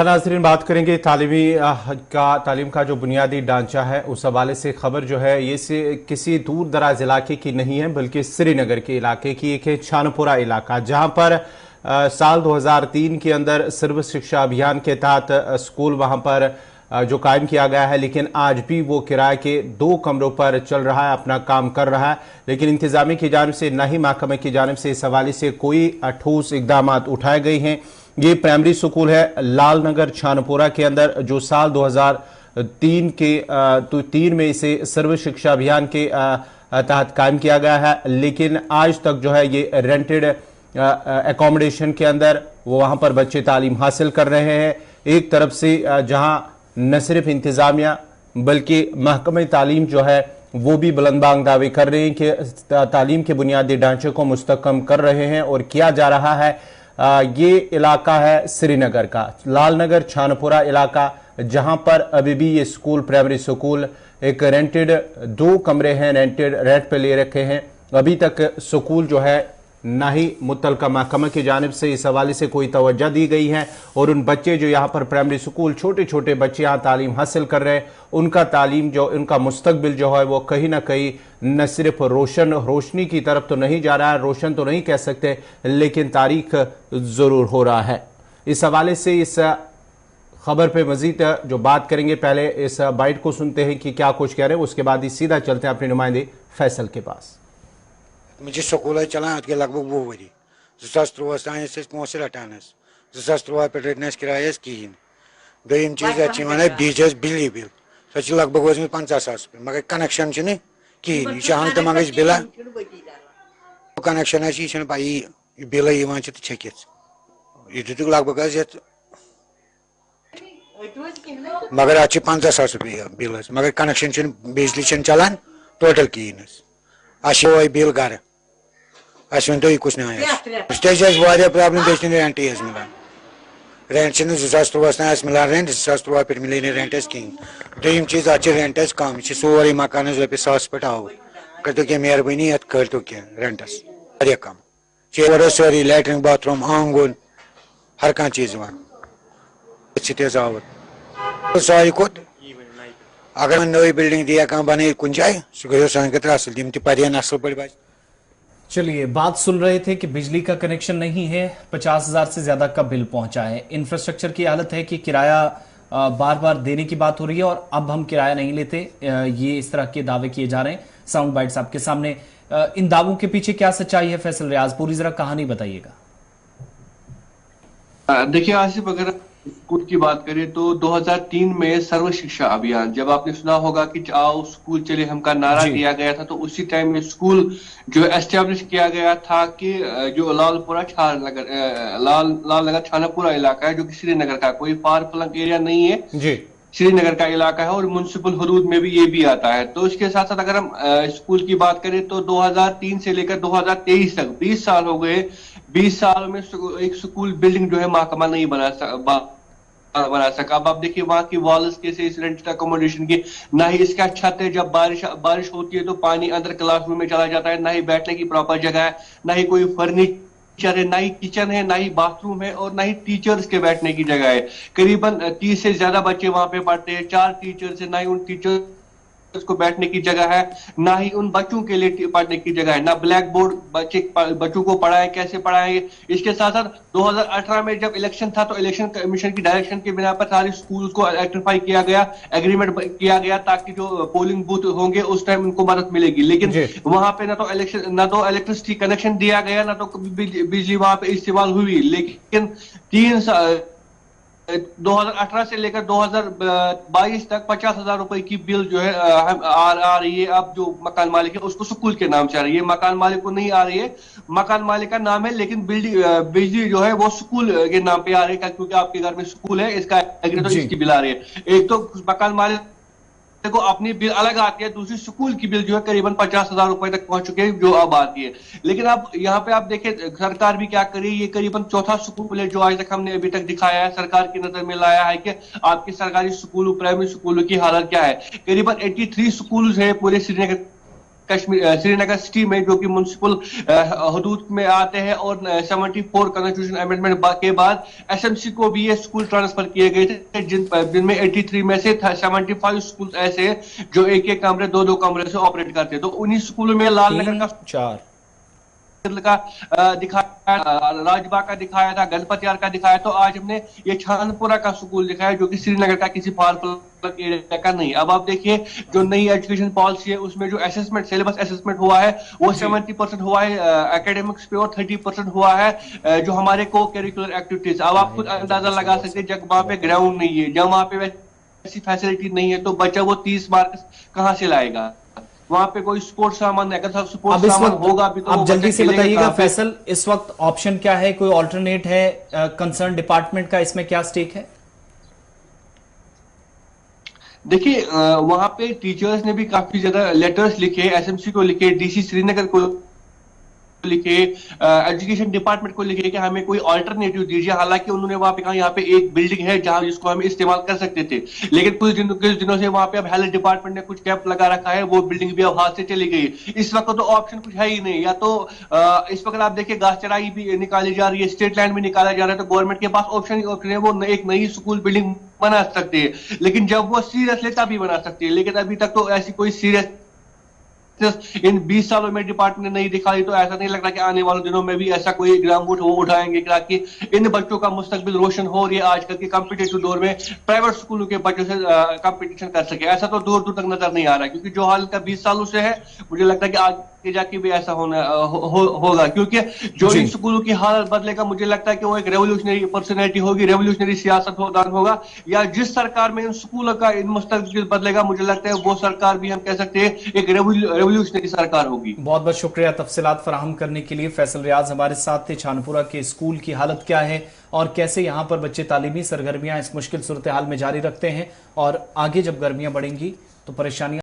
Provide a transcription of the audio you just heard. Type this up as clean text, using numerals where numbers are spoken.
नाज़रीन, बात करेंगे तालीम का जो बुनियादी ढांचा है उस हवाले से। खबर जो है ये किसी दूर दराज इलाके की नहीं है बल्कि श्रीनगर के इलाके की एक है छानपुरा इलाका, जहां पर साल 2003 के अंदर सर्व शिक्षा अभियान के तहत स्कूल वहां पर जो कायम किया गया है, लेकिन आज भी वो किराए के 2 कमरों पर चल रहा है, अपना काम कर रहा है। लेकिन इंतजामिया की जानिब से न ही महकमे की जानिब से इस हवाले से कोई ठोस इकदाम उठाए गए हैं। ये प्राइमरी स्कूल है लाल नगर छानपुरा के अंदर, जो साल 2003 में इसे सर्व शिक्षा अभियान के तहत कायम किया गया है, लेकिन आज तक जो है ये रेंटेड एकोमोडेशन के अंदर वो वहां पर बच्चे तालीम हासिल कर रहे हैं। एक तरफ से जहां न सिर्फ इंतजामिया बल्कि महकमे तालीम जो है वो भी बुलंदबांग दावे कर रहे हैं कि तालीम के बुनियादी ढांचे को मुस्तहकम कर रहे हैं और किया जा रहा है। ये इलाका है श्रीनगर का लाल नगर छानपुरा इलाका, जहां पर अभी भी ये स्कूल प्राइमरी स्कूल एक रेंटेड 2 कमरे हैं, रेंट पे ले रखे हैं। अभी तक स्कूल जो है ना ही मुतलका महकमा की जानिब से इस हवाले से कोई तवज्जो दी गई है, और उन बच्चे जो यहाँ पर प्राइमरी स्कूल छोटे छोटे बच्चे यहाँ तालीम हासिल कर रहे हैं, उनका तालीम जो उनका मुस्तकबिल जो है वो कहीं ना कहीं न सिर्फ रोशनी की तरफ तो नहीं जा रहा है, रोशन तो नहीं कह सकते, लेकिन तारीख ज़रूर हो रहा है। इस हवाले से इस खबर पे मजीद जो बात करेंगे, पहले इस बाइट को सुनते हैं कि क्या कुछ कह रहे हैं, उसके बाद ही सीधा चलते हैं अपने नुमाइंदे फैसल के पास। मुझे स्कूल चलान अत लगभग 20 वरी 2013 तान पोस रटान 2013 पे रटन किराए कहें। दोम चीज बीच बिजली बिल सो लगभग वजम 50,000 रुपये, मगर कनेक्शन कहें यह हंग तो मंग बिल कनेक्शन यह पाई बिल छकित यह दिख लगभग मगर अत 50,000 रुपये बिल, मगर कनेक्शन बिजली चलान टोटल कहें। अ बिल गर वन तो कुछ प्रॉब्लम रेंट मिलान रेंट 2013 तान मिलान रेंट 2013 पे मिले रेंट कहें। दोम चीज अत रेंट कम सोरे मकान रपये 100 पे आवर करो क्या मेहरबानी अत करो क्या रेंटस कम सारी लैट्रिन बाथरूम आंगन हर कह चीज आवर सारी खोत अगर नई बिल्डिंग दिया कह बन कुछ जाए सह गो सान खतर असल तम तन असल पे। चलिए, बात सुन रहे थे कि बिजली का कनेक्शन नहीं है, 50,000 से ज्यादा का बिल पहुंचा है। इंफ्रास्ट्रक्चर की हालत है कि किराया बार बार देने की बात हो रही है और अब हम किराया नहीं लेते, ये इस तरह के दावे किए जा रहे हैं। साउंड बाइट्स आपके सामने। इन दावों के पीछे क्या सच्चाई है फैसल रियाज, पूरी जरा कहानी बताइएगा। देखिए आसिफ, अगर स्कूल की बात करें तो 2003 में सर्व शिक्षा अभियान, जब आपने सुना होगा कि आओ स्कूल चले हम का नारा दिया गया था, तो उसी टाइम में स्कूल जो एस्टेब्लिश किया गया था कि जो लाल नगर छानापुरा इलाका है, जो कि श्रीनगर का कोई फार फ्लंग एरिया नहीं है जी, श्रीनगर का इलाका है और म्युनिसिपल हुदूद में भी ये भी आता है। तो इसके साथ साथ अगर हम स्कूल की बात करें तो 2003 से लेकर 2023 तक 20 साल हो गए। 20 साल में एक स्कूल बिल्डिंग जो है महकमा नहीं बना सका। अब आप देखिए वहां की वॉल्स कैसे इस रेंटेड अकोमोडेशन की, ना ही इसका छत है, जब बारिश होती है तो पानी अंदर क्लासरूम में चला जाता है, ना ही बैठने की प्रॉपर जगह है, ना ही कोई फर्नीचर है, ना ही किचन है, ना ही बाथरूम है और ना ही टीचर्स के बैठने की जगह है। करीबन 30 से ज्यादा बच्चे वहां पे पढ़ते हैं, 4 टीचर्स है, ना ही उन टीचर को बैठने की जगह है, ना ही उन बच्चों के लिए पढ़ने की जगह है, ना ब्लैक बोर्ड बच्चों को पढ़ाए, कैसे पढ़ाएंगे। इसके साथ साथ 2018 में जब इलेक्शन था तो इलेक्शन कमीशन की डायरेक्शन के बिना पर सारी स्कूल्स को इलेक्ट्रीफाई किया गया, एग्रीमेंट किया गया ताकि जो पोलिंग बूथ होंगे उस टाइम उनको मदद मिलेगी। लेकिन वहां पे ना तो इलेक्ट्रिसिटी कनेक्शन दिया गया, ना तो बिजली वहां पे इस्तेमाल हुई। लेकिन 2018 से लेकर 2022 तक 50,000 रुपए की बिल जो है आ रही है। अब जो मकान मालिक है उसको स्कूल के नाम से आ रही है, मकान मालिक को नहीं आ रही है। मकान मालिक का नाम है लेकिन बिजली जो है वो स्कूल के नाम पे आ रही है, क्योंकि आपके घर में स्कूल है, इसका तो इसकी बिल आ रही है। एक तो मकान मालिक देखो अपनी बिल अलग आती है, दूसरी स्कूल की बिल जो है करीबन 50,000 रुपए तक पहुंच चुके हैं जो अब आती है। लेकिन अब यहाँ पे आप देखें सरकार भी क्या करी, ये करीबन चौथा स्कूल है जो आज तक हमने अभी तक दिखाया है, सरकार की नजर में लाया है कि आपके सरकारी स्कूलों प्राइमरी स्कूलों की हालत क्या है। करीबन 83 स्कूल है पूरे श्रीनगर कश्मीर श्रीनगर सिटी में जो कि म्युनिसिपल हदूद में आते हैं, और 74 कॉन्स्टिट्यूशन अमेंडमेंट के बाद एसएमसी को भी ये स्कूल ट्रांसफर किए गए थे, जिनमें 83 में से 75 स्कूल ऐसे हैं जो एक एक कमरे 2-2 कमरे से ऑपरेट करते हैं। तो उन्हीं स्कूलों में लालनगर का 4 का दिखाया, राजबाग का दिखाया था, गणपतियार का दिखाया, तो आज हमने ये छानपुरा का स्कूल दिखाया जो कि श्रीनगर का किसी फार फ्लंग एरिया का नहीं। अब आप देखिए जो नई एजुकेशन पॉलिसी है उसमें जो असेसमेंट सिलेबस असेसमेंट हुआ है वो 70% हुआ है एकेडमिक्स पे और 30% हुआ है जो हमारे को करिकुलर एक्टिविटीज। अब आप खुद अंदाजा लगा सकते हैं, जब वहां पे ग्राउंड नहीं है, जब वहां पे ऐसी फैसिलिटी नहीं है, तो बच्चा वो 30 मार्क्स कहाँ से लाएगा? वहां पे कोई स्पोर्ट्स सामान, अगर स्पोर्ट्स सामान होगा भी तो आप जल्दी से बताइएगा फैसल, इस वक्त ऑप्शन क्या है, कोई ऑल्टरनेट है? कंसर्न डिपार्टमेंट का इसमें क्या स्टेक है? देखिए वहां पे टीचर्स ने भी काफी ज्यादा लेटर्स लिखे, एसएमसी को लिखे, डीसी श्रीनगर को लिखे, एजुकेशन डिपार्टमेंट को लिखे कि हमें कोई अल्टरनेटिव दीजिए। हालांकि उन्होंने वहां पे कहा यहाँ पे एक बिल्डिंग है जहां जिसको हम इस्तेमाल कर सकते थे, लेकिन कुछ दिनों से वहां पे अब हेल्थ डिपार्टमेंट ने कुछ कैंप लगा रखा है, वो बिल्डिंग भी अब हाथ से चली गई। इस वक्त तो ऑप्शन कुछ है ही नहीं, या तो इस वक्त आप देखिए घास चराई भी निकाली जा रही है, स्टेट लैंड भी निकाला जा रहा है, तो गवर्नमेंट के पास ऑप्शन है, वो एक नई स्कूल बिल्डिंग बना सकते हैं, लेकिन जब वो सीरियस ले तभी बना सकते हैं। लेकिन अभी तक तो ऐसी कोई सीरियस इन 20 सालों में डिपार्टमेंट ने नहीं दिखाई, तो ऐसा नहीं लग रहा कि आने वाले दिनों में भी ऐसा कोई इकदाम वो उठाएंगे ताकि इन बच्चों का मुस्तकबिल रोशन हो। और ये आजकल के कॉम्पिटिटिव दौर में प्राइवेट स्कूलों के बच्चों से कंपटीशन कर सके, ऐसा तो दूर दूर तक नजर नहीं आ रहा, क्योंकि जो हाल का 20 सालों से है, मुझे लगता है कि आगे जाके भी ऐसा होगा, क्योंकि जो इन स्कूलों की हालत बदलेगा, मुझे लगता है कि वो एक रेवोल्यूशनरी पर्सनैलिटी होगी, रेवोल्यूशनरी सियासतदान होगा, या जिस सरकार में इन स्कूलों का इन मुस्तकबिल बदलेगा, मुझे लगता है वो सरकार भी हम कह सकते हैं एक रेवोल्यूशनरी सरकार होगी। बहुत बहुत शुक्रिया तफसीलात फराहम करने के लिए। फैसल रियाज हमारे साथ थे। छानपुरा के स्कूल की हालत क्या है और कैसे यहाँ पर बच्चे तालीमी सरगर्मियां इस मुश्किल सूरत हाल में जारी रखते हैं, और आगे जब गर्मियां बढ़ेंगी तो परेशानियां